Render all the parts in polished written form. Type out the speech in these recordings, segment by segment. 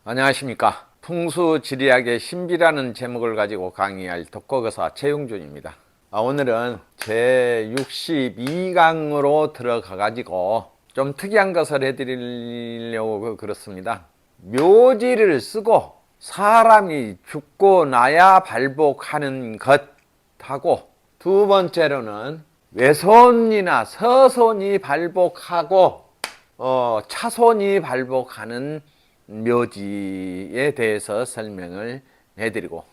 안녕하십니까. 풍수지리학의 신비라는 제목을 가지고 강의할 독거거사 최용준입니다. 오늘은 제 62강으로 들어가 가지고 좀 특이한 것을 해드리려고 그렇습니다. 묘지를 쓰고 사람이 죽고 나야 발복하는 것하고, 두 번째로는 외손이나 서손이 발복하고 차손이 발복하는 묘지에 대해서 설명을 해드리고,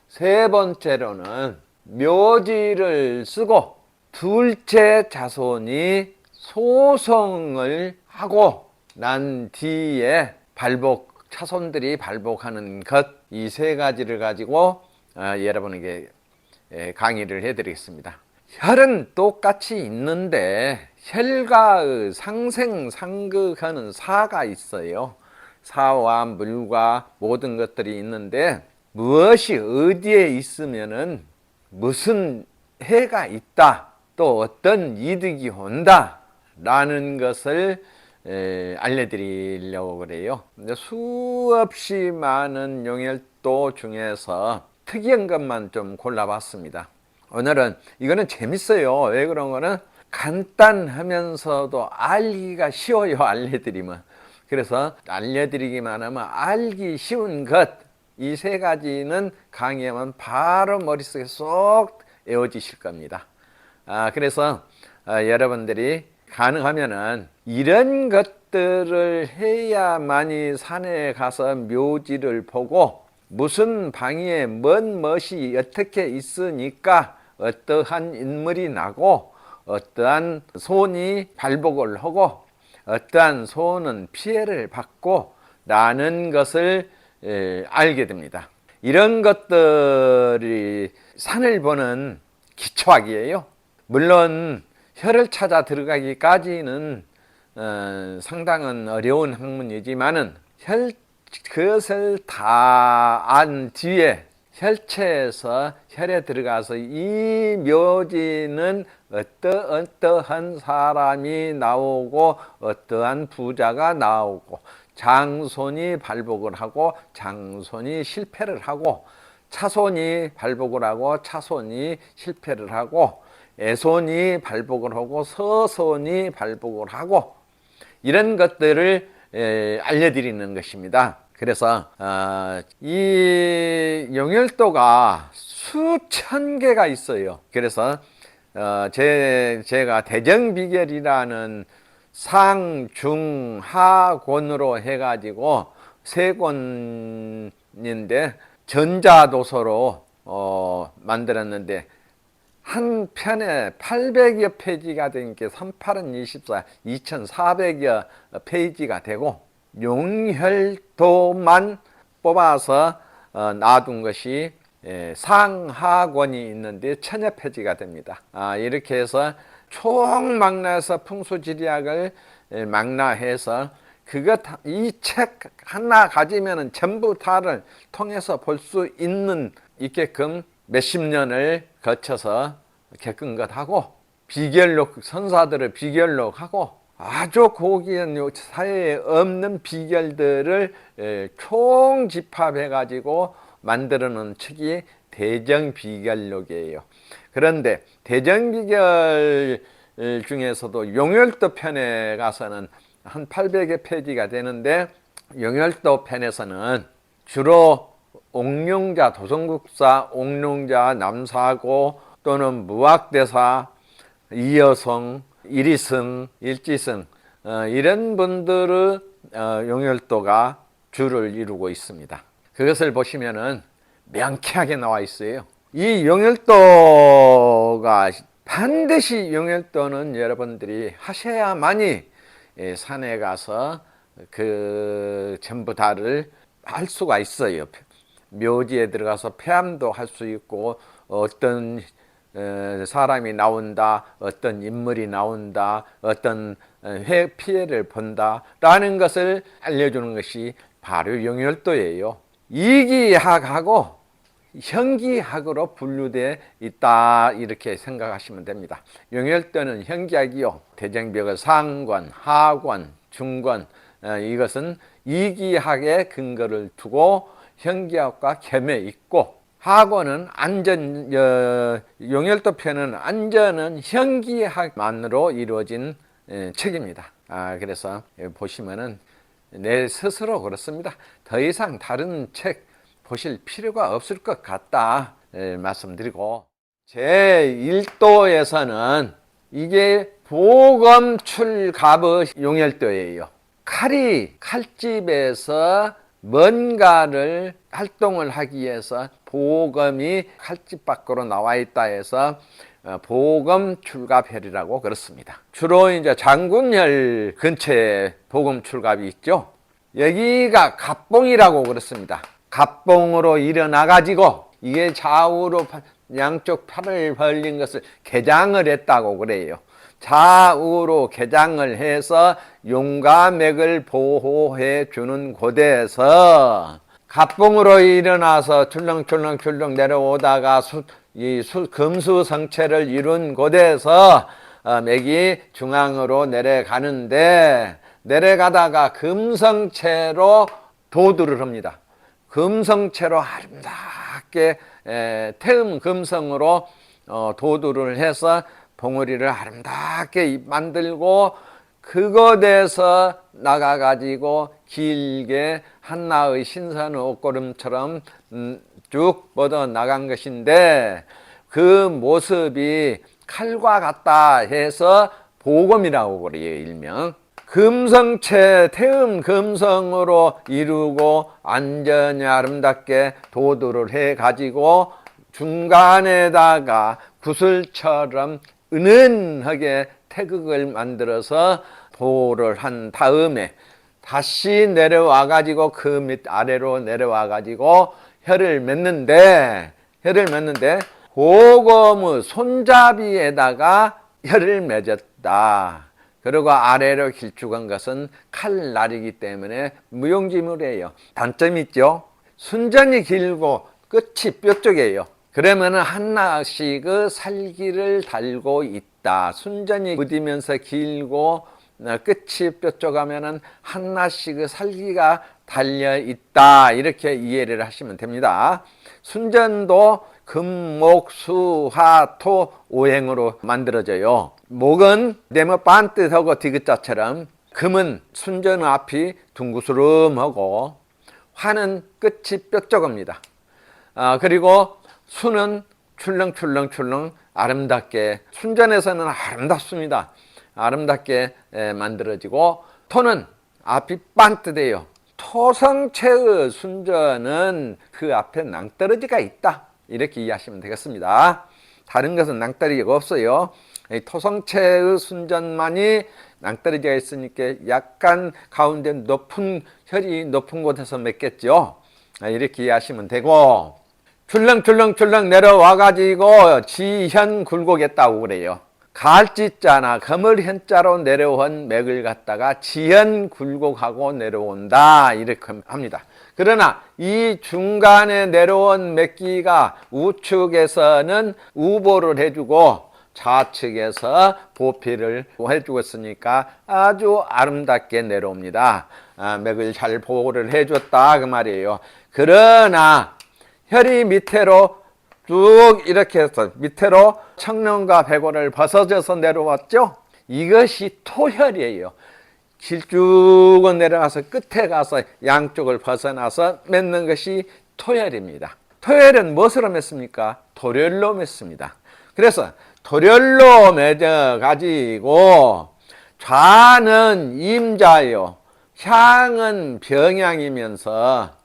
세 번째로는 묘지를 쓰고 둘째 자손이 소송을 하고 난 뒤에 차손들이 발복하는 것, 이 세 가지를 가지고 여러분에게 강의를 해드리겠습니다. 혈은 똑같이 있는데 혈과 상생상극하는 사가 있어요. 사와 물과 모든 것들이 있는데, 무엇이 어디에 있으면은 무슨 해가 있다, 또 어떤 이득이 온다 라는 것을 알려드리려고 그래요. 수없이 많은 용혈도 중에서 특이한 것만 좀 골라봤습니다. 오늘은 이거는 재밌어요. 왜 그런 거는 간단하면서도 알기가 쉬워요, 알려드리면. 그래서 알려드리기만 하면 알기 쉬운 것, 이 세 가지는 강의하면 바로 머릿속에 쏙 외워지실 겁니다. 그래서 여러분들이 가능하면은 이런 것들을 해야만이 산에 가서 묘지를 보고, 무슨 방위에 뭔 멋이 어떻게 있으니까 어떠한 인물이 나고 어떠한 소원이 발복을 하고 어떠한 소원은 피해를 받고 라는 것을 알게 됩니다. 이런 것들이 산을 보는 기초학이에요. 물론 혈을 찾아 들어가기까지는 상당한 어려운 학문이지만은 그것을 다 안 뒤에 혈체에서 혈에 들어가서 이 묘지는 어떠한 사람이 나오고 어떠한 부자가 나오고 장손이 발복을 하고 장손이 실패를 하고 차손이 발복을 하고 차손이 실패를 하고 애손이 발복을 하고 서손이 발복을 하고, 이런 것들을 알려드리는 것입니다. 그래서 이 용혈도가 수천 개가 있어요. 그래서 제가 대정비결이라는 상, 중, 하 권으로 해가지고 세 권인데 전자도서로 만들었는데, 한 편에 800여 페이지가 되니까 38은 24, 2400여 페이지가 되고, 용혈도만 뽑아서 놔둔 것이 상하권이 있는데 1000여 페이지가 됩니다. 이렇게 해서 총망라해서 풍수지리학을 망라해서 이 책 하나 가지면 전부 다를 통해서 볼 수 있게끔 몇십 년을 거쳐서 겪은 것하고, 비결록, 선사들의 비결록하고 아주 고귀한 사회에 없는 비결들을 총집합해 가지고 만들어 놓은 책이 대정비결록이에요. 그런데 대정비결 중에서도 용혈도 편에 가서는 한 800여 페이지가 되는데, 용혈도 편에서는 주로 옥룡자, 도성국사, 옥룡자, 남사고 또는 무학대사, 이여성, 이리승, 일지승, 이런 분들의 용혈도가 주를 이루고 있습니다. 그것을 보시면은 명쾌하게 나와 있어요. 이 용혈도가 반드시, 용혈도는 여러분들이 하셔야만이 산에 가서 그 전부 다를 할 수가 있어요. 묘지에 들어가서 폐암도 할 수 있고, 어떤 사람이 나온다, 어떤 인물이 나온다, 어떤 피해를 본다 라는 것을 알려주는 것이 바로 용혈도예요. 이기학하고 현기학으로 분류되어 있다, 이렇게 생각하시면 됩니다. 용혈도는 현기학이요, 대정벽의 상권, 하권, 중권, 이것은 이기학의 근거를 두고 현기학과 겸해 있고, 하고는 용혈도표는 안전은 현기학만으로 이루어진 책입니다. 그래서 보시면은 내 스스로 그렇습니다. 더 이상 다른 책 보실 필요가 없을 것 같다 말씀드리고, 제1도에서는 이게 보검출갑의 용혈도예요. 칼집에서 뭔가를 활동을 하기 위해서 보검이 칼집 밖으로 나와 있다 해서 보검출갑혈이라고 그렇습니다. 주로 이제 장군혈 근처에 보검출갑이 있죠. 여기가 갑봉이라고 그렇습니다. 갑봉으로 일어나 가지고 이게 좌우로 양쪽 팔을 벌린 것을 개장을 했다고 그래요. 좌우로 개장을 해서 용가맥을 보호해 주는 곳에서 갑봉으로 일어나서 출렁출렁 내려오다가 금수성체를 이룬 곳에서 맥이 중앙으로 내려가는데, 내려가다가 금성체로 도두를 합니다. 금성체로 아름답게 태음 금성으로 도두를 해서 봉우리를 아름답게 만들고, 그곳에서 나가가지고 길게 한나의 신선 옷걸음처럼 쭉 뻗어 나간 것인데, 그 모습이 칼과 같다 해서 보검이라고 그래요, 일명. 금성체, 태음 금성으로 이루고 안전히 아름답게 도두를 해가지고 중간에다가 구슬처럼 은은하게 태극을 만들어서 보호를 한 다음에 다시 내려와 가지고 그 밑 아래로 내려와 가지고 혀를 맺는데 보검의 손잡이에다가 혀를 맺었다. 그리고 아래로 길쭉한 것은 칼날이기 때문에 무용지물이에요. 단점이 있죠. 순전히 길고 끝이 뾰족해요. 그러면 하나씩 살기를 달고 있다. 순전히 부디면서 길고 끝이 뾰족하면 하나씩 살기가 달려 있다. 이렇게 이해를 하시면 됩니다. 순전도 금, 목, 수, 화, 토, 오행으로 만들어져요. 목은 네모 반뜻하고 디귿자처럼, 금은 순전 앞이 둥구스름하고, 화는 끝이 뾰족합니다. 그리고 수는 출렁출렁 아름답게, 순전에서는 아름답습니다. 아름답게 만들어지고, 토는 앞이 반듯해요. 토성체의 순전은 그 앞에 낭떠러지가 있다. 이렇게 이해하시면 되겠습니다. 다른 것은 낭떠러지가 없어요. 토성체의 순전만이 낭떠러지가 있으니까 약간 가운데 혈이 높은 곳에서 맺겠죠. 이렇게 이해하시면 되고, 출렁출렁 내려와 가지고 지현 굴곡했다고 그래요. 갈지자나 금을 현자로 내려온 맥을 갖다가 지현 굴곡하고 내려온다, 이렇게 합니다. 그러나 이 중간에 내려온 맥기가 우측에서는 우보를 해주고 좌측에서 보필을 해주고 있으니까 아주 아름답게 내려옵니다. 맥을 잘 보호를 해줬다, 그 말이에요. 그러나 혈이 밑으로 쭉 이렇게 해서 밑으로 청룡과 배골을 벗어져서 내려왔죠. 이것이 토혈이에요. 길쭉은 내려가서 끝에 가서 양쪽을 벗어나서 맺는 것이 토혈입니다. 토혈은 무엇으로 맺습니까? 도렬로 맺습니다. 그래서 도렬로 맺어 가지고 좌는 임자요, 향은 병양이면서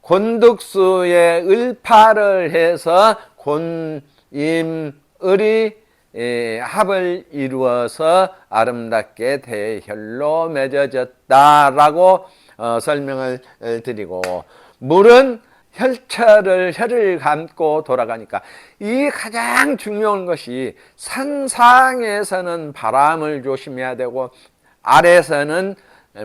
곤득수의 을파를 해서 곤임을이 합을 이루어서 아름답게 대혈로 맺어졌다라고 설명을 드리고, 물은 혈을 감고 돌아가니까 이 가장 중요한 것이, 산상에서는 바람을 조심해야 되고 아래에서는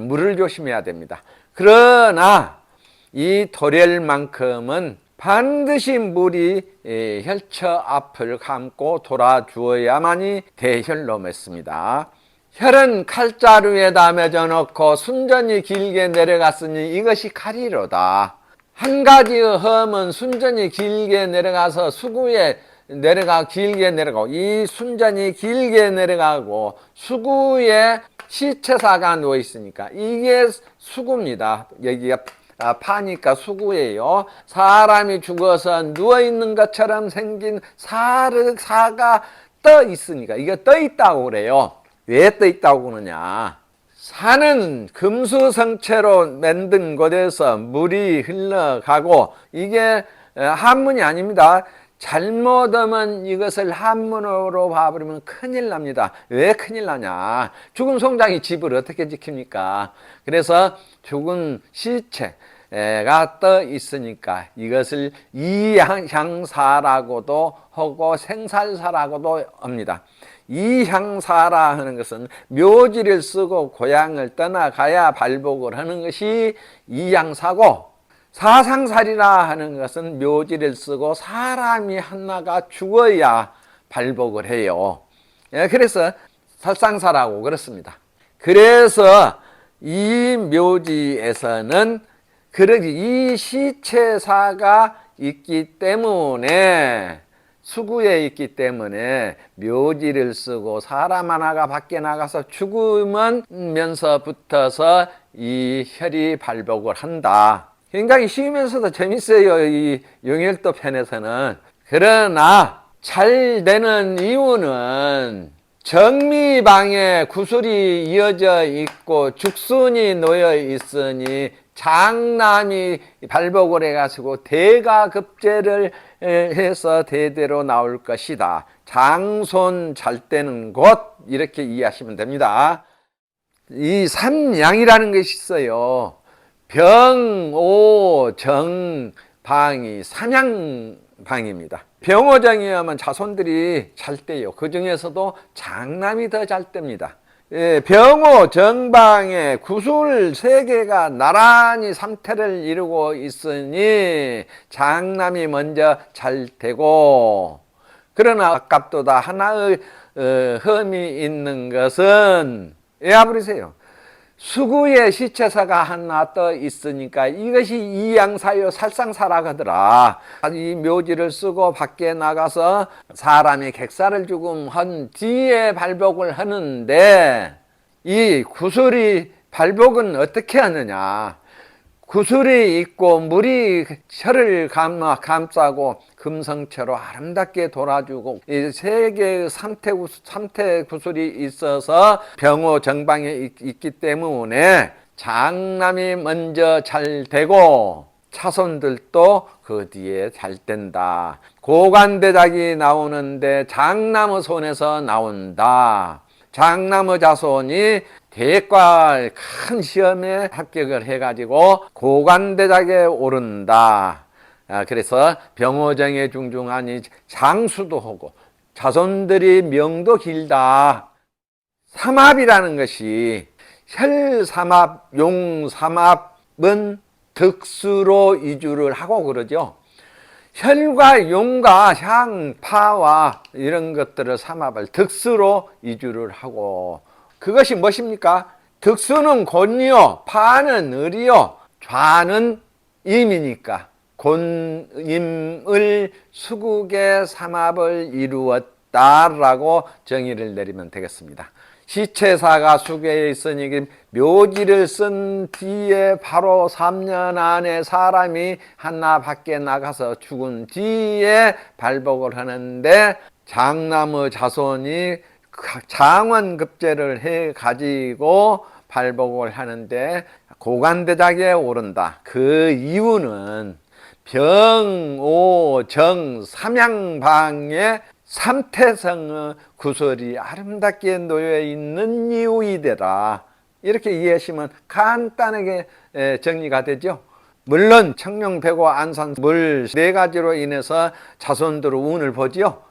물을 조심해야 됩니다. 그러나 이 도렬만큼은 반드시 물이 혈처 앞을 감고 돌아주어야만이 대혈로 맺습니다. 혈은 칼자루에다 맺어 놓고 순전히 길게 내려갔으니 이것이 칼이로다. 한 가지의 험은 순전히 길게 내려가서 수구에 길게 내려가고, 이 순전히 길게 내려가고 수구에 시체사가 누워 있으니까 이게 수구입니다. 여기가 파니까 수구예요. 사람이 죽어서 누워 있는 것처럼 생긴 사가 떠 있으니까 이게 떠 있다고 그래요. 왜 떠 있다고 그러냐? 산은 금수성체로 만든 곳에서 물이 흘러가고, 이게 한문이 아닙니다. 잘못하면 이것을 한문으로 봐버리면 큰일 납니다. 왜 큰일 나냐? 죽은 송장이 집을 어떻게 지킵니까? 그래서 죽은 시체가 떠 있으니까 이것을 이향사라고도 하고 생살사라고도 합니다. 이향사라 하는 것은 묘지를 쓰고 고향을 떠나가야 발복을 하는 것이 이향사고, 사상살이라 하는 것은 묘지를 쓰고 사람이 하나가 죽어야 발복을 해요. 그래서 살상사라고 그렇습니다. 그래서 이 묘지에서는 이 시체사가 있기 때문에, 수구에 있기 때문에 묘지를 쓰고 사람 하나가 밖에 나가서 죽으면서 붙어서 이 혈이 발복을 한다. 굉장히 쉬우면서도 재밌어요, 이 용일도 편에서는. 그러나 잘 되는 이유는 정미방에 구슬이 이어져 있고 죽순이 놓여 있으니 장남이 발복을 해가지고 대가급제를 해서 대대로 나올 것이다. 장손 잘 되는 곳, 이렇게 이해하시면 됩니다. 이 삼양이라는 것이 있어요. 병, 오, 정, 방이 삼양방입니다. 병오정이 하면 자손들이 잘 돼요. 그 중에서도 장남이 더 잘 됩니다. 병오 정방에 구술 세 개가 나란히 삼태를 이루고 있으니 장남이 먼저 잘 되고, 그러나 아깝도다 하나의 흠이 있는 것은, 보세요. 수구에 시체사가 하나 떠 있으니까 이것이 이양사요 살상사라고 하더라. 이 묘지를 쓰고 밖에 나가서 사람이 객사를 죽음한 뒤에 발복을 하는데, 이 구슬이 발복은 어떻게 하느냐? 구슬이 있고 물이 혈을 감싸고 금성체로 아름답게 돌아주고, 이 세 개의 삼태 구슬이 있어서 병호 정방에 있기 때문에 장남이 먼저 잘 되고 차손들도 그 뒤에 잘 된다. 고관대작이 나오는데 장남의 손에서 나온다. 장남의 자손이 대과 큰 시험에 합격을 해가지고 고관대작에 오른다. 그래서 병오정에 중중하니 장수도 하고 자손들이 명도 길다. 삼합이라는 것이 혈삼합, 용삼합은 득수로 이주를 하고 그러죠. 혈과 용과 향, 파와 이런 것들을 삼합을 득수로 이주를 하고, 그것이 무엇입니까? 득수는 곤이요, 파는 을이요, 좌는 임이니까 곤임을 수국의 삼합을 이루었다라고 정의를 내리면 되겠습니다. 시체사가 수계에 있으니 묘지를 쓴 뒤에 바로 3년 안에 사람이 하나 밖에 나가서 죽은 뒤에 발복을 하는데, 장남의 자손이 장원급제를 해 가지고 발복을 하는데 고관대작에 오른다. 그 이유는 병, 오, 정, 삼양방에 삼태성의 구설이 아름답게 놓여 있는 이유이되라. 이렇게 이해하시면 간단하게 정리가 되죠. 물론 청룡, 백호, 안산, 물 네 가지로 인해서 자손들의 운을 보지요.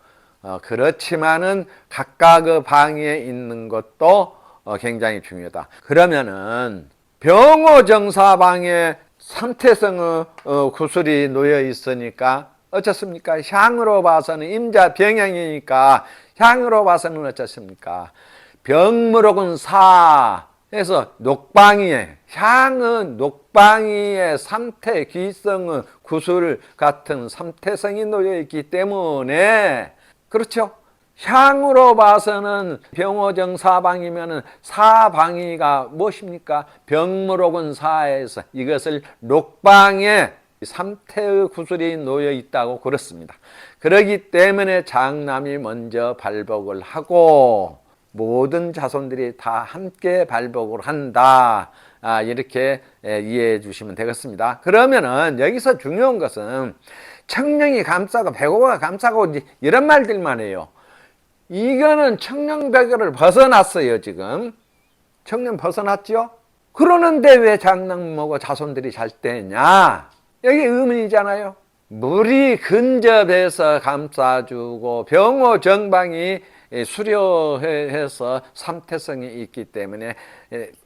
그렇지만은 각각의 방에 있는 것도 굉장히 중요하다. 그러면은 병호정사방에 삼태성의 구슬이 놓여 있으니까 어떻습니까? 향으로 봐서는 임자 병양이니까 향으로 봐서는 어떻습니까? 병무록은 사 해서 녹방이에 향은 녹방이의 삼태 귀성의 구술 같은 삼태성이 놓여 있기 때문에 그렇죠. 향으로 봐서는 병오정 사방이면은 사방이가 무엇입니까? 병무록은 사에서 이것을 녹방에 삼태의 구슬이 놓여 있다고 그렇습니다. 그러기 때문에 장남이 먼저 발복을 하고 모든 자손들이 다 함께 발복을 한다. 이렇게 이해해 주시면 되겠습니다. 그러면은 여기서 중요한 것은 청령이 감싸고 배고가 감싸고 이런 말들만 해요. 이거는 청령배교를 벗어났어요. 지금 청령 벗어났죠. 그러는데 왜 장남하고 자손들이 잘 되냐, 여기 의문이잖아요. 물이 근접해서 감싸주고 병호 정방이 수려해서 삼태성이 있기 때문에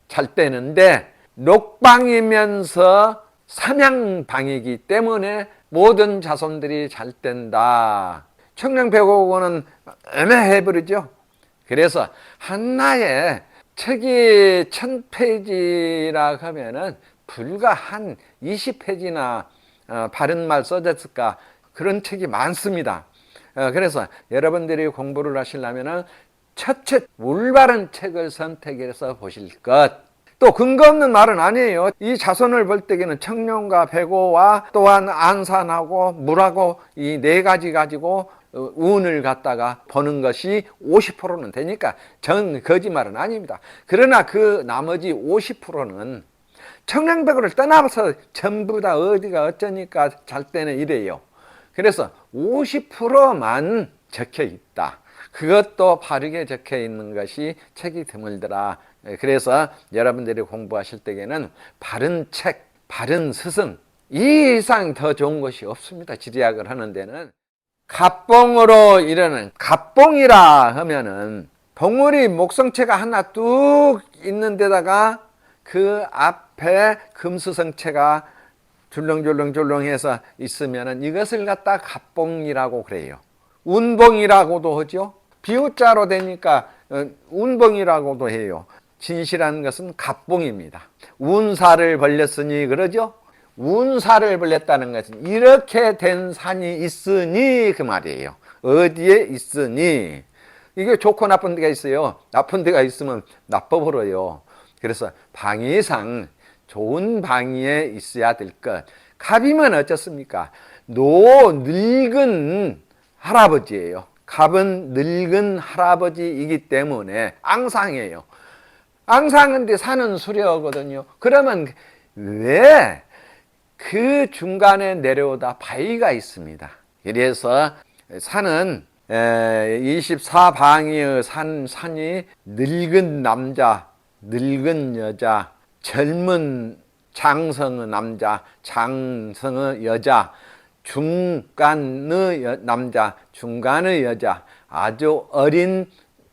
잘 되는데, 녹방이면서 삼양방이기 때문에 모든 자손들이 잘 된다. 청량백오고는 애매해 버리죠. 그래서 한나의 책이 1000페이지라 하면은 불과 한 20페이지나 바른말 써졌을까, 그런 책이 많습니다. 그래서 여러분들이 공부를 하시려면은 첫째 올바른 책을 선택해서 보실 것. 또 근거 없는 말은 아니에요. 이 자손을 볼 때에는 청룡과 백오와 또한 안산하고 물하고 이 네 가지 가지고 운을 갖다가 보는 것이 50%는 되니까 전 거짓말은 아닙니다. 그러나 그 나머지 50%는 청량백오를 떠나서 전부 다 어디가 어쩌니까 잘 때는 이래요. 그래서 50%만 적혀 있다. 그것도 바르게 적혀 있는 것이 책이 드물더라. 그래서 여러분들이 공부하실 때에는 바른 책, 바른 스승, 이 이상 더 좋은 것이 없습니다. 지리학을 하는 데는. 갑봉으로 이르는, 갑봉이라 하면은 봉우리 목성체가 하나 뚝 있는 데다가 그 앞에 금수성체가 줄렁줄렁줄렁해서 있으면은 이것을 갖다 갑봉이라고 그래요. 운봉이라고도 하죠. 비우자로 되니까 운봉이라고도 해요. 진실한 것은 갑봉입니다. 운사를 벌렸으니 그러죠. 운사를 벌렸다는 것은 이렇게 된 산이 있으니 그 말이에요. 어디에 있으니. 이게 좋고 나쁜 데가 있어요. 나쁜 데가 있으면 나빠버려요. 그래서 방위상 좋은 방위에 있어야 될 것. 갑이면 어쩌습니까? 늙은 할아버지예요. 갑은 늙은 할아버지이기 때문에 앙상이에요. 앙상인데 산은 수려하거든요. 그러면 왜 그 중간에 내려오다 바위가 있습니다. 그래서 산은 24방위의 산이 늙은 남자, 늙은 여자, 젊은 장성의 남자, 장성의 여자, 중간의 남자, 중간의 여자, 아주 어린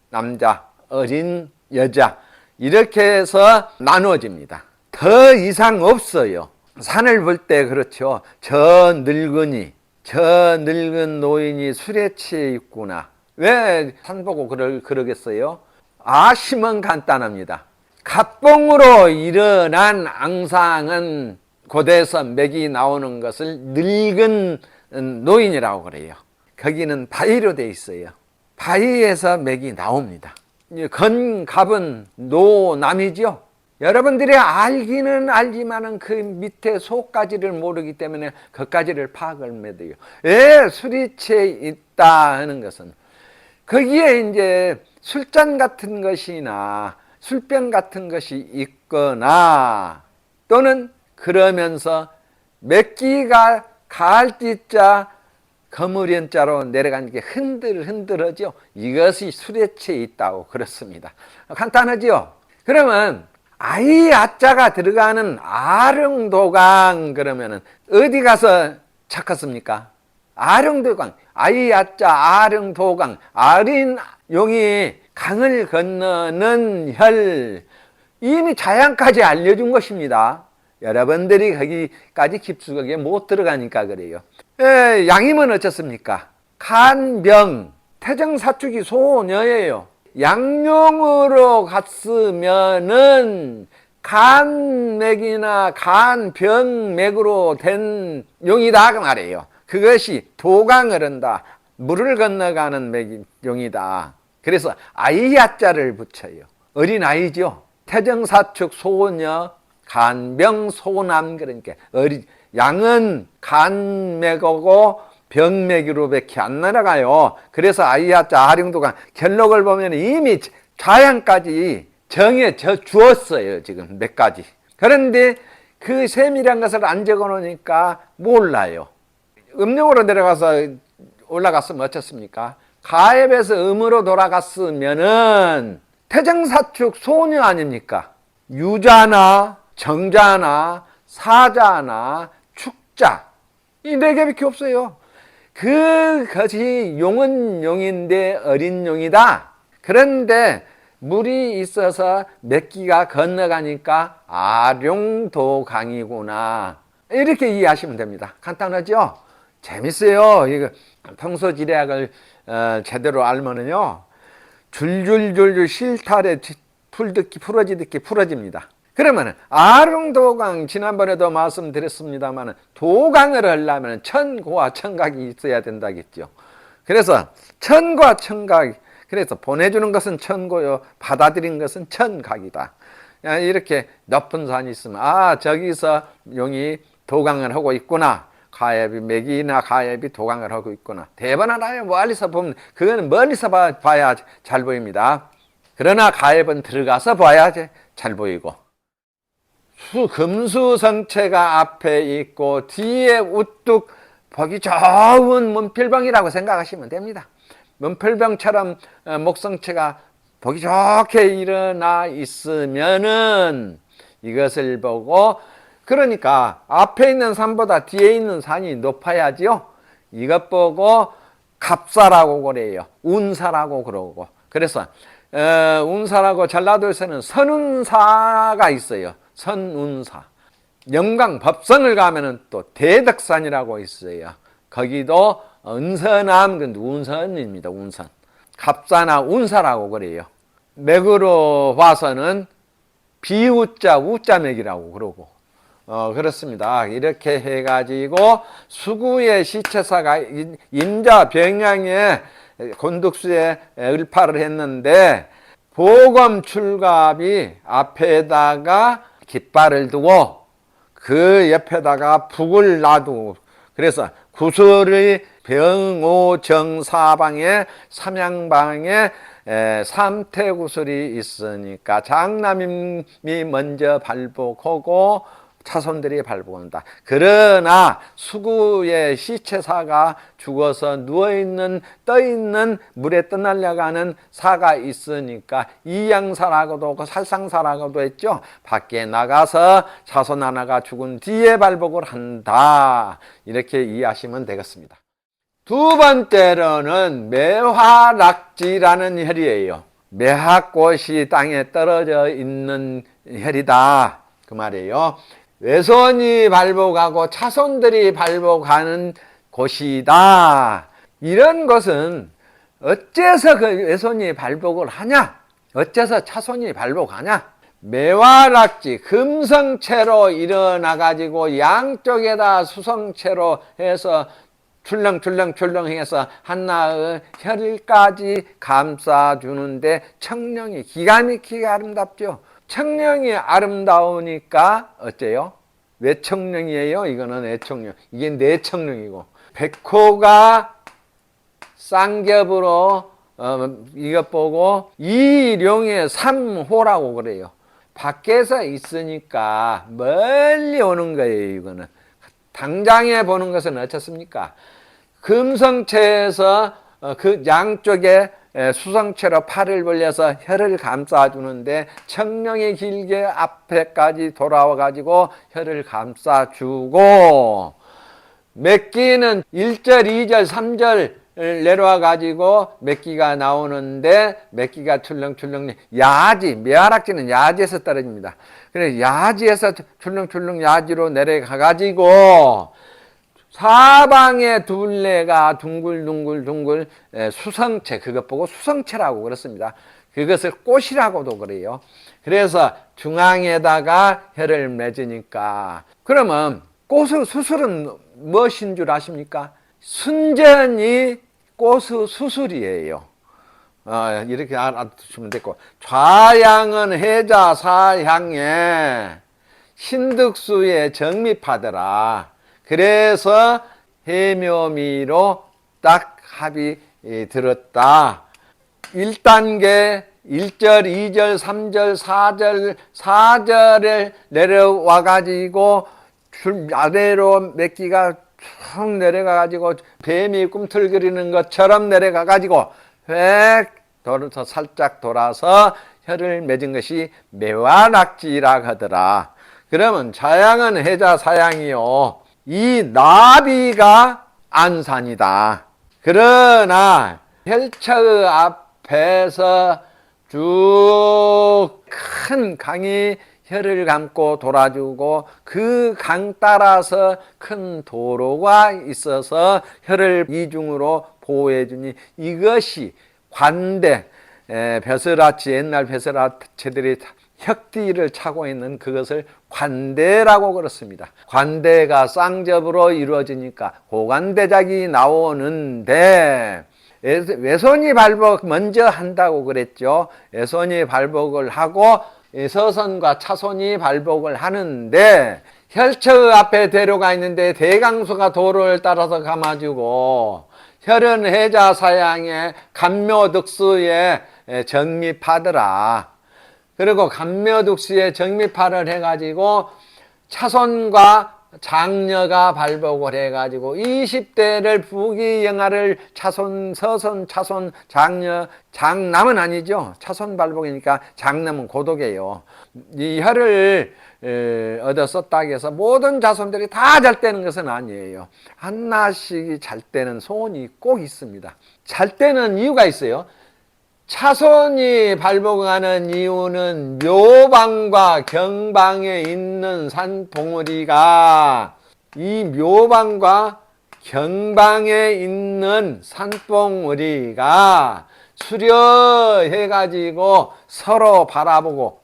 남자, 어린 여자, 이렇게 해서 나누어집니다. 더 이상 없어요. 산을 볼 때 그렇죠. 저 늙은이, 저 늙은 노인이 술에 취해 있구나. 왜 산 보고 그러겠어요? 아심은 간단합니다. 갑봉으로 일어난 앙상은 고대에서 맥이 나오는 것을 늙은 노인이라고 그래요. 거기는 바위로 되어 있어요. 바위에서 맥이 나옵니다. 건갑은 노남이죠. 여러분들이 알기는 알지만은 그 밑에 속까지를 모르기 때문에 그까지를 파악을 못해요. 왜 술이 취해 있다 하는 것은 거기에 이제 술잔 같은 것이나 술병 같은 것이 있거나 또는 그러면서 맥기가 가을띠자 거무련자로 내려가는 게 흔들흔들하죠. 이것이 술에 취해 있다고 그렇습니다. 간단하죠. 그러면 아이 아자가 들어가는 아릉도강 그러면은 어디 가서 찾겠습니까? 아릉도강, 아이 아자 아릉도강, 아린 용이 강을 건너는 혈, 이미 자양까지 알려준 것입니다. 여러분들이 거기까지 깊숙하게 못 들어가니까 그래요. 양임은 어떻습니까? 간병, 태정사축이 소녀예요. 양용으로 갔으면은 간맥이나 간병맥으로 된 용이다 그 말이에요. 그것이 도강을 한다. 물을 건너가는 용이다. 그래서 아이야자를 붙여요. 어린아이죠. 태정사축 소녀 간병 소남. 그러니까 양은 간맥하고 병맥으로밖에 안 날아가요. 그래서 아이야자 아령도강 결록을 보면 이미 좌양까지 정해 주었어요. 지금 몇 가지. 그런데 그 셈이란 것을 안 적어 놓으니까 몰라요. 음력으로 내려가서 올라갔으면 어떻습니까? 가앱에서 음으로 돌아갔으면은 태정사축 소녀 아닙니까? 유자나 정자나 사자나 축자 이 네 개밖에 없어요. 그것이 용은 용인데 어린 용이다. 그런데 물이 있어서 몇 기가 건너가니까 아룡도강이구나. 이렇게 이해하시면 됩니다. 간단하죠? 재밌어요. 이거 평소지리학을 제대로 알면은요, 줄줄줄줄 실타래 풀어지듯이 풀어집니다. 그러면 아룡도강 지난번에도 말씀드렸습니다만 도강을 하려면 천고와 천각이 있어야 된다겠죠. 그래서 천과 천각, 그래서 보내주는 것은 천고요, 받아들인 것은 천각이다. 이렇게 높은 산이 있으면 저기서 용이 도강을 하고 있구나. 가앱이 맥이나 가앱이 도강을 하고 있구나. 대번 알아요. 멀리서 보면 그거는 멀리서 봐야 잘 보입니다. 그러나 가앱은 들어가서 봐야 잘 보이고. 금수성체가 앞에 있고 뒤에 우뚝 보기 좋은 문필병이라고 생각하시면 됩니다. 문필병처럼 목성체가 보기 좋게 일어나 있으면은 이것을 보고, 그러니까 앞에 있는 산보다 뒤에 있는 산이 높아야지요. 이것 보고 갑사라고 그래요. 운사라고 그러고. 그래서 운사라고 전라도에서는 선운사가 있어요. 선운사. 영광 법성을 가면은 또 대덕산이라고 있어요. 거기도 은선암, 운선입니다. 운선. 갑사나 운사라고 그래요. 맥으로 봐서는 비우자 우자맥이라고 그러고. 그렇습니다. 이렇게 해가지고 수구의 시체사가 인자 병양에 곤둑수에 을파를 했는데, 보검 출갑이 앞에다가 깃발을 두고 그 옆에다가 북을 놔두고, 그래서 구슬의 병오정사방에 삼양방에 삼태구슬이 있으니까 장남이 먼저 발복하고 차손들이 발복한다. 그러나 수구의 시체사가 죽어서 누워있는 떠있는 물에 떠날려가는 사가 있으니까 이양사라고도 하고 살상사라고도 했죠. 밖에 나가서 차손 하나가 죽은 뒤에 발복을 한다. 이렇게 이해하시면 되겠습니다. 두 번째로는 매화락지라는 혈이에요. 매화꽃이 땅에 떨어져 있는 혈이다 그 말이에요. 외손이 발복하고 차손들이 발복하는 곳이다. 이런 것은 어째서 그 외손이 발복을 하냐? 어째서 차손이 발복하냐? 매화락지 금성체로 일어나가지고 양쪽에다 수성체로 해서 출렁출렁 해서 한나의 혈까지 감싸주는데 청령이 기가 막히게 아름답죠. 청령이 아름다우니까 어째요? 왜 청령이에요? 이거는 애청령. 이게 내청령이고, 백호가 쌍겹으로 이것 보고 이룡의 삼호라고 그래요. 밖에서 있으니까 멀리 오는 거예요. 이거는 당장에 보는 것은 어떻습니까? 금성체에서 그 양쪽에 수성체로 팔을 벌려서 혀를 감싸주는데 청령이 길게 앞에까지 돌아와 가지고 혀를 감싸주고, 맥기는 1절, 2절, 3절 내려와 가지고 맥기가 나오는데 맥기가 출렁출렁 야지, 매화락지는 야지에서 떨어집니다. 그래서 야지에서 출렁출렁 야지로 내려가 가지고 사방에 둘레가 둥글둥글 수성체, 그것 보고 수성체라고 그렇습니다. 그것을 꽃이라고도 그래요. 그래서 중앙에다가 혀를 맺으니까. 그러면 꽃의 수술은 무엇인 줄 아십니까? 순전히 꽃의 수술이에요. 이렇게 알아두시면 되고, 좌양은 해자 사향에 신득수에 정립하더라. 그래서 해묘미로 딱 합이 들었다. 1단계 1절, 2절, 3절, 4절, 4절을 내려와 가지고 줄 아래로 몇 기가 쭉 내려가 가지고 뱀이 꿈틀거리는 것처럼 내려가 가지고 획 돌아서 살짝 돌아서 혀를 맺은 것이 매화낙지라 하더라. 그러면 자양은 해자 사양이요, 이 나비가 안산이다. 그러나 혈처의 앞에서 쭉 큰 강이 혀를 감고 돌아주고 그 강 따라서 큰 도로가 있어서 혀를 이중으로 보호해 주니 이것이 관대, 벼슬아치, 옛날 벼슬아치들이 혁띠를 차고 있는 그것을 관대라고 그렇습니다. 관대가 쌍접으로 이루어지니까 고관대작이 나오는데, 외손이 발복 먼저 한다고 그랬죠. 외손이 발복을 하고 서선과 차손이 발복을 하는데, 혈처 앞에 대로가 있는데 대강수가 도로를 따라서 감아주고 혈은 해자 사양에 감묘득수에 정립하더라. 그리고 감묘득수에 정립화를 해가지고 차손과 장녀가 발복을 해가지고 20대를 부귀영화를 차손, 서손, 차손, 장녀, 장남은 아니죠. 차손 발복이니까 장남은 고독이에요. 이 혀를 얻어 썼다고 해서 모든 자손들이 다 잘 되는 것은 아니에요. 하나씩 잘 되는 소원이 꼭 있습니다. 잘 되는 이유가 있어요. 차손이 발복하는 이유는 묘방과 경방에 있는 산봉우리가, 이 묘방과 경방에 있는 산봉우리가 수려해가지고 서로 바라보고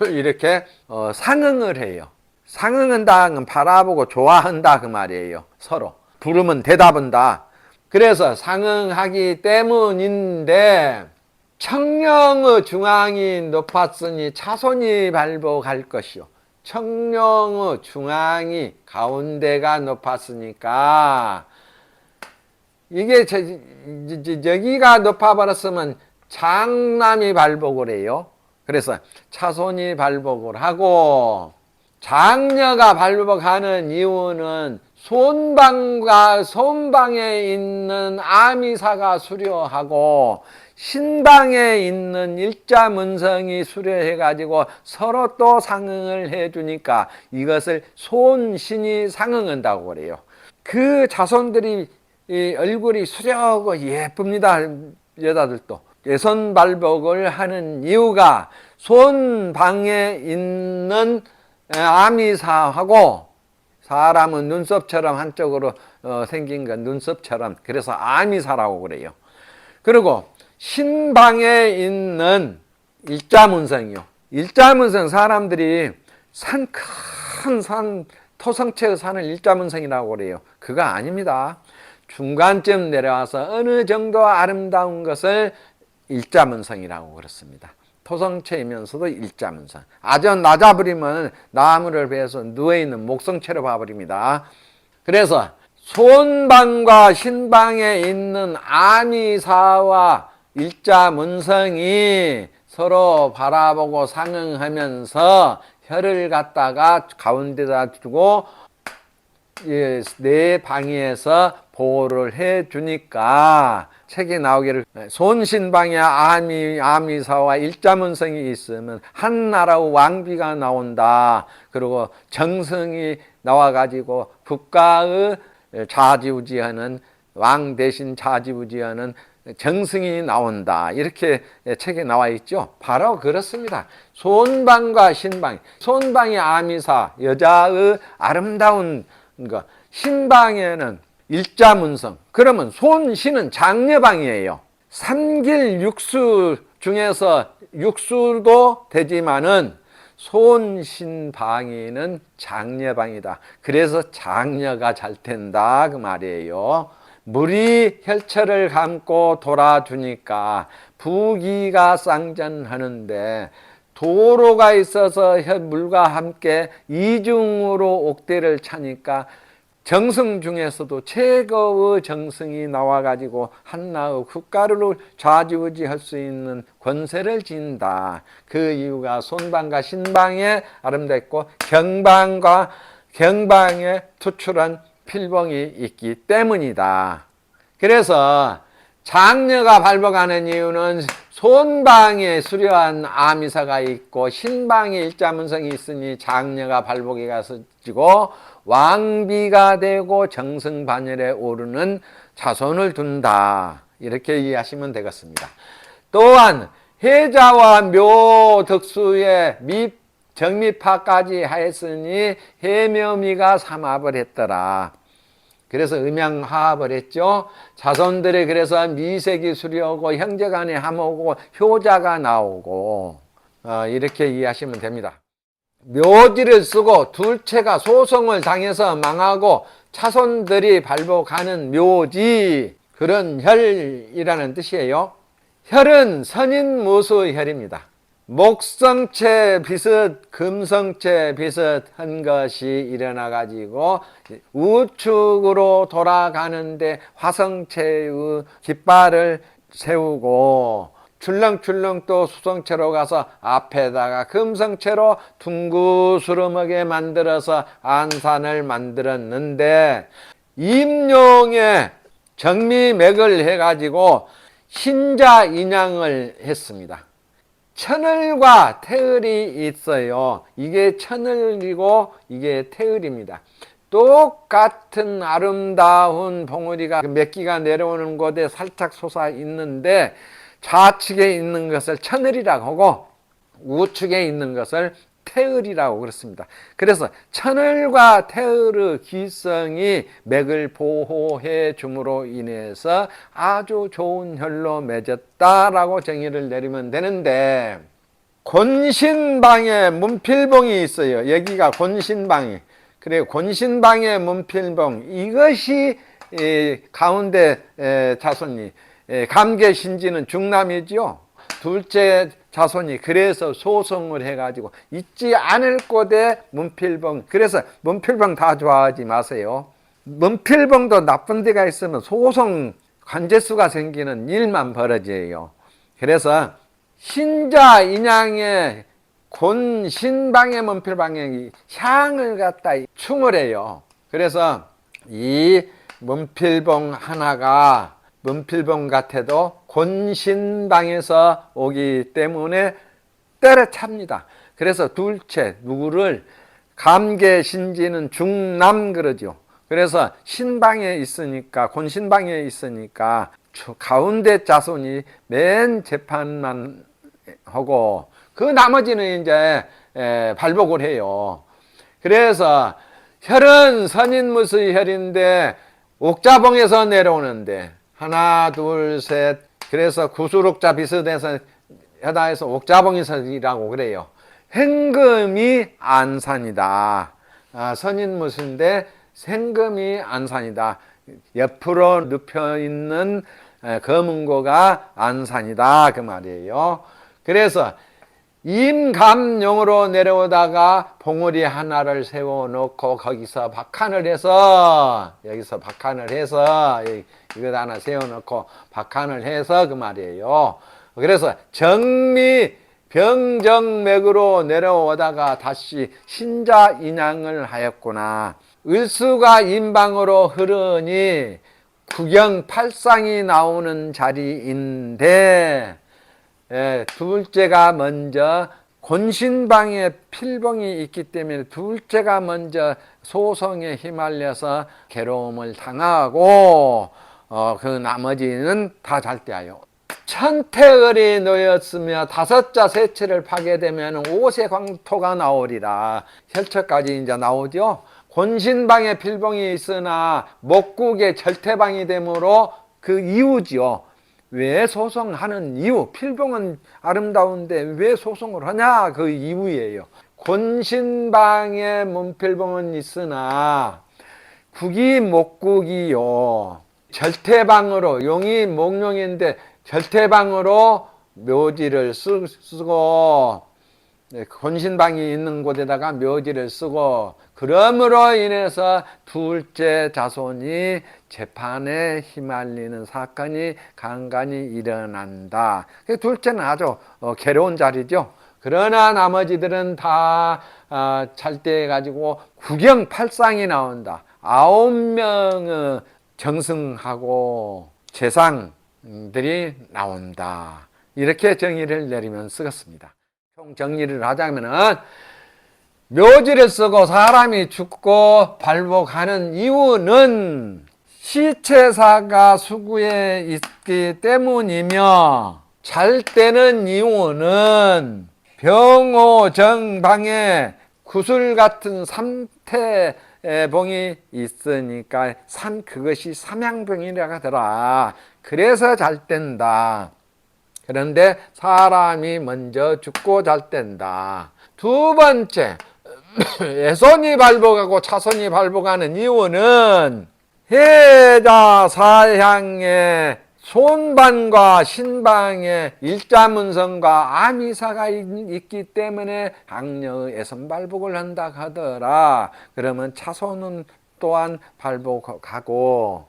이렇게 상응을 해요. 상응한다는 바라보고 좋아한다 그 말이에요. 서로 부르면 대답한다. 그래서 상응하기 때문인데, 청령의 중앙이 높았으니 차손이 발복할 것이요, 청령의 중앙이 가운데가 높았으니까 이게 여기가 높아버렸으면 장남이 발복을 해요. 그래서 차손이 발복을 하고, 장녀가 발복하는 이유는 손방과 손방에 있는 아미사가 수려하고 신방에 있는 일자문성이 수려해가지고 서로 또 상응을 해주니까 이것을 손신이 상응한다고 그래요. 그 자손들이 얼굴이 수려하고 예쁩니다. 여자들도 예선발복을 하는 이유가 손방에 있는 아미사하고, 사람은 눈썹처럼 한쪽으로 생긴 건 눈썹처럼, 그래서 아미사라고 그래요. 그리고 신방에 있는 일자문성이요. 일자문성, 사람들이 큰 산, 토성채의 산을 일자문성이라고 그래요. 그거 아닙니다. 중간쯤 내려와서 어느 정도 아름다운 것을 일자문성이라고 그렇습니다. 토성채이면서도 일자문성. 아주 낮아버리면 나무를 베어서 누워있는 목성채로 봐버립니다. 그래서 손방과 신방에 있는 아미사와 일자문성이 서로 바라보고 상응하면서 혀를 갖다가 가운데다 두고 내 방위에서 보호를 해주니까 책에 나오기를, 손신방에 아미사와 일자문성이 있으면 한나라의 왕비가 나온다. 그리고 정성이 나와가지고 국가의 좌지우지하는, 왕 대신 좌지우지하는 정승이 나온다. 이렇게 책에 나와 있죠. 바로 그렇습니다. 손방과 신방, 손방이 아미사, 여자의 아름다운 것, 신방에는 일자문성. 그러면 손신은 장녀방이에요. 삼길육수 중에서 육수도 되지만은 손신방이는 장려방이다. 그래서 장려가 잘 된다 그 말이에요. 물이 혈처를 감고 돌아주니까 부기가 쌍전하는데 도로가 있어서 물과 함께 이중으로 옥대를 차니까 정승 중에서도 최고의 정승이 나와가지고 한나의 국가를 좌지우지할 수 있는 권세를 진다. 그 이유가 손방과 신방에 아름답고 경방에 투출한 필봉이 있기 때문이다. 그래서 장려가 발복하는 이유는 손방에 수려한 아미사가 있고 신방에 일자문성이 있으니 장려가 발복이 가지고 왕비가 되고 정승반열에 오르는 자손을 둔다. 이렇게 이해하시면 되겠습니다. 또한 해자와 묘덕수의 정미파까지 하였으니 해묘미가 삼합을 했더라. 그래서 음양화합을 했죠. 자손들이 그래서 미색이 수려하고 형제간에 함오고 효자가 나오고 이렇게 이해하시면 됩니다. 묘지를 쓰고 둘째가 소송을 당해서 망하고 차손들이 발복하는 묘지, 그런 혈이라는 뜻이에요. 혈은 선인무수혈입니다. 목성체 비슷 금성체 비슷한 것이 일어나 가지고 우측으로 돌아가는데 화성체의 깃발을 세우고 출렁출렁 또 수성체로 가서 앞에다가 금성체로 둥구스름하게 만들어서 안산을 만들었는데 임용의 정미맥을 해가지고 신자 인양을 했습니다. 천을과 태을이 있어요. 이게 천을이고 이게 태을입니다. 똑같은 아름다운 봉우리가 몇 기가 내려오는 곳에 살짝 솟아 있는데 좌측에 있는 것을 천을이라고 하고 우측에 있는 것을 태을이라고 그렇습니다. 그래서 천을과 태을의 기성이 맥을 보호해 줌으로 인해서 아주 좋은 혈로 맺었다라고 정의를 내리면 되는데, 곤신방에 문필봉이 있어요. 여기가 곤신방이. 그래, 곤신방의 문필봉, 이것이 가운데 자손이 감계신지는 중남이죠. 둘째 자손이 그래서 소송을 해가지고 잊지 않을 곳에 문필봉. 그래서 문필봉 다 좋아하지 마세요. 문필봉도 나쁜 데가 있으면 소송 관제수가 생기는 일만 벌어져요. 그래서 신자 인양의 곤신방의 문필방에 향을 갖다 충을 해요. 그래서 이 문필봉 하나가 문필봉 같아도 곤신방에서 오기 때문에 때려찹니다. 그래서 둘째 누구를 감계신지는 중남 그러죠. 그래서 신방에 있으니까, 곤신방에 있으니까 가운데 자손이 맨 재판만 하고 그 나머지는 이제 발복을 해요. 그래서 혈은 선인무수의 혈인데 옥자봉에서 내려오는데 하나 둘 셋, 그래서 구술옥자 비슷해서 여다에서 옥자봉에서이라고 그래요. 행금이 안산이다. 선인무수인데 생금이 안산이다. 옆으로 눕혀 있는 검은고가 안산이다 그 말이에요. 그래서 임감용으로 내려오다가 봉우리 하나를 세워놓고 거기서 박한을 해서, 여기서 박한을 해서 이거 하나 세워놓고 박한을 해서 그 말이에요. 그래서 정미 병정맥으로 내려오다가 다시 신자 인양을 하였구나. 을수가 인방으로 흐르니 구경팔상이 나오는 자리인데, 둘째가 먼저 곤신방에 필봉이 있기 때문에 둘째가 먼저 소송에 휘말려서 괴로움을 당하고 그 나머지는 다 잘대하여 천태을이 놓였으며 다섯자 세체를 파게 되면 오세광토가 나오리라. 혈처까지 이제 나오죠. 곤신방에 필봉이 있으나 목국의 절태방이 되므로 그 이유지요. 왜 소송하는 이유, 필봉은 아름다운데 왜 소송을 하냐, 그 이유예요. 곤신방에 문필봉은 있으나 국이 목국이요. 절태방으로, 용이 목룡인데 절태방으로 묘지를 쓰고, 곤신방이 있는 곳에다가 묘지를 쓰고, 그러므로 인해서 둘째 자손이 재판에 휘말리는 사건이 간간히 일어난다. 둘째는 아주 괴로운 자리죠. 그러나 나머지들은 다 찰대해가지고 구경팔상이 나온다. 9명의 정승하고 재상들이 나온다. 이렇게 정의를 내리면 쓰겠습니다. 총 정리를 하자면은, 묘지를 쓰고 사람이 죽고 발복하는 이유는 시체사가 수구에 있기 때문이며, 잘 때는 이유는 병오정방에 구슬 같은 삼태봉이 있으니까 그것이 삼양병이라고 하더라. 그래서 잘 땐다. 그런데 사람이 먼저 죽고 잘 땐다. 두 번째, 애손이 발복하고 차손이 발복하는 이유는 해자 사향의 손반과 신방에 일자문성과 아미사가 있기 때문에 악녀의 애손 발복을 한다 하더라. 그러면 차손은 또한 발복하고,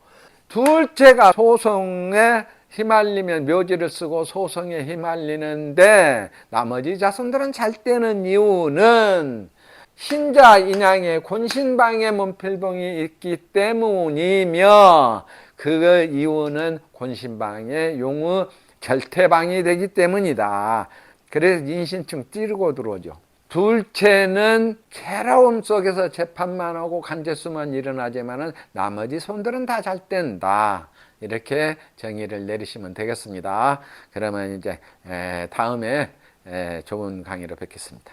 둘째가 소송에 휘말리면 묘지를 쓰고 소송에 휘말리는데, 나머지 자손들은 잘 때는 이유는 신자 인양의 곤신방에 문필봉이 있기 때문이며, 그 이유는 곤신방의 용의 절태방이 되기 때문이다. 그래서 인신충 찌르고 들어오죠. 둘째는 괴로움 속에서 재판만 하고 간제수만 일어나지만은 나머지 손들은 다 잘 뗀다. 이렇게 정의를 내리시면 되겠습니다. 그러면 이제 다음에 좋은 강의로 뵙겠습니다.